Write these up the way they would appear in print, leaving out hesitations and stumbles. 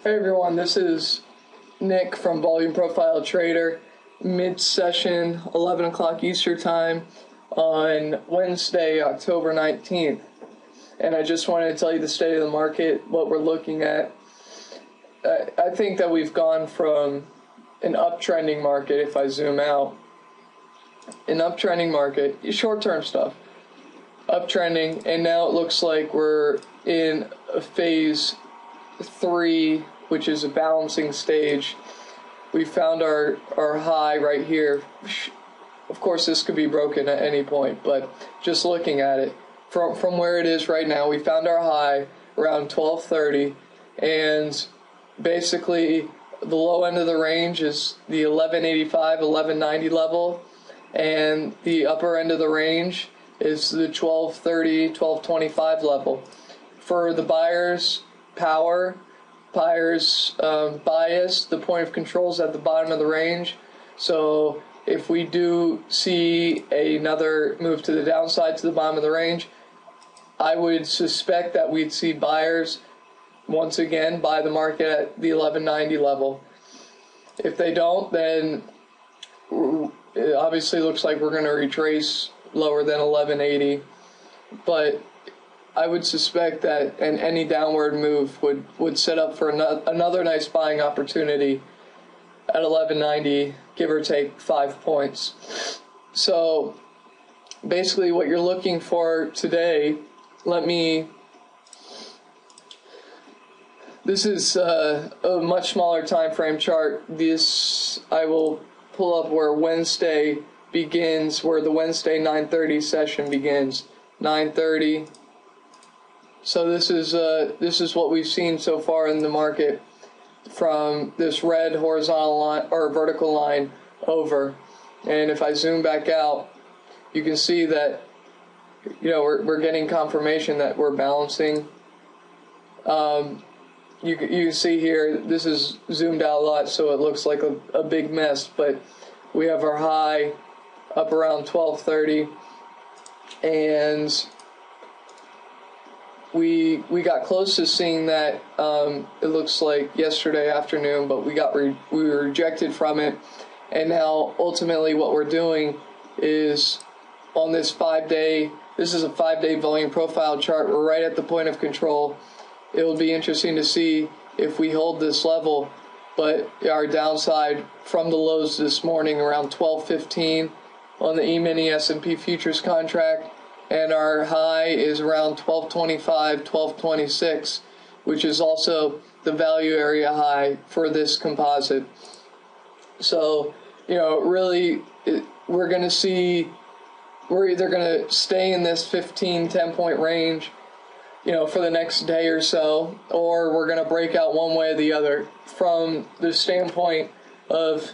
Hey everyone, this is Nick from Volume Profile Trader, mid-session, 11 o'clock Eastern Time on Wednesday, October 19th. And I just wanted to tell you the state of the market, what we're looking at. I think that we've gone from an uptrending market, if I zoom out, an uptrending market, short-term stuff, uptrending, and now it looks like we're in a phase 3, which is a balancing stage. We found our high right here. Of course, this could be broken at any point, but just looking at it from where it is right now, we found our high around 1230, and basically the low end of the range is the 1185, 1190 level, and the upper end of the range is the 1230, 1225 level. For the buyers' power, buyers' bias, the point of control is at the bottom of the range. So if we do see another move to the downside to the bottom of the range, I would suspect that we'd see buyers once again buy the market at the 1190 level. If they don't, then it obviously looks like we're going to retrace lower than 1180, but I would suspect that any downward move would set up for another nice buying opportunity at 1190, give or take 5 points. So basically what you're looking for today, this is a much smaller time frame chart. This I will pull up where Wednesday begins, where the Wednesday 9:30 session begins. 9:30. So this is what we've seen so far in the market from this red horizontal line or vertical line over. And if I zoom back out, you can see that we're getting confirmation that we're balancing. You can see here, this is zoomed out a lot, so it looks like a big mess, but we have our high up around 1230, and we got close to seeing that, it looks like yesterday afternoon, but we were rejected from it. And now ultimately what we're doing is on this 5-day, this is a 5-day volume profile chart. We're right at the point of control. It will be interesting to see if we hold this level, but our downside from the lows this morning around 1215 on the E-mini S&P futures contract, and our high is around 1225, 1226, which is also the value area high for this composite. So, really, we're going to see, we're either going to stay in this 10 point range, for the next day or so, or we're going to break out one way or the other. From the standpoint of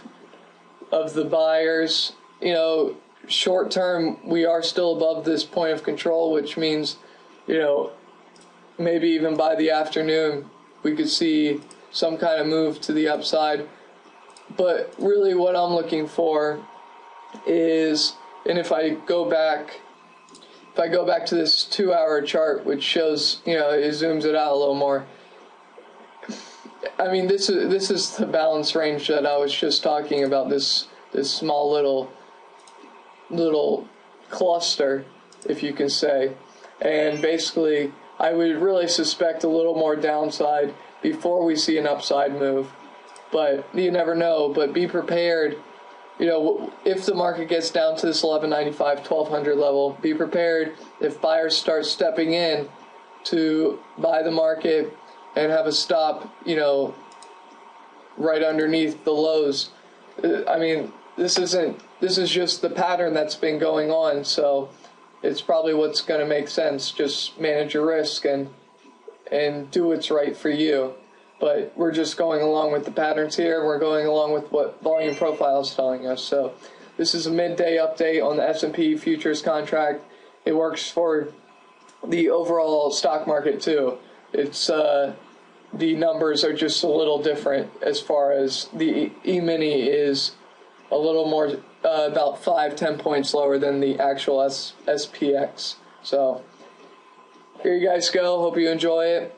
the buyers, short term, we are still above this point of control, which means, maybe even by the afternoon, we could see some kind of move to the upside. But really what I'm looking for is, and if I go back to this 2-hour chart, which shows, it zooms it out a little more. I mean, this is the balance range that I was just talking about, this small little cluster, if you can say. And basically, I would really suspect a little more downside before we see an upside move. But you never know, but be prepared. If the market gets down to this 1195, 1200 level, be prepared if buyers start stepping in to buy the market and have a stop, right underneath the lows. I mean, this is just the pattern that's been going on, so it's probably what's going to make sense. Just manage your risk and do what's right for you. But we're just going along with the patterns here. We're going along with what volume profile is telling us. So this is a midday update on the S&P futures contract. It works for the overall stock market too. It's the numbers are just a little different as far as the E-mini is a little more, about 5-10 points lower than the actual SPX. So here you guys go. Hope you enjoy it.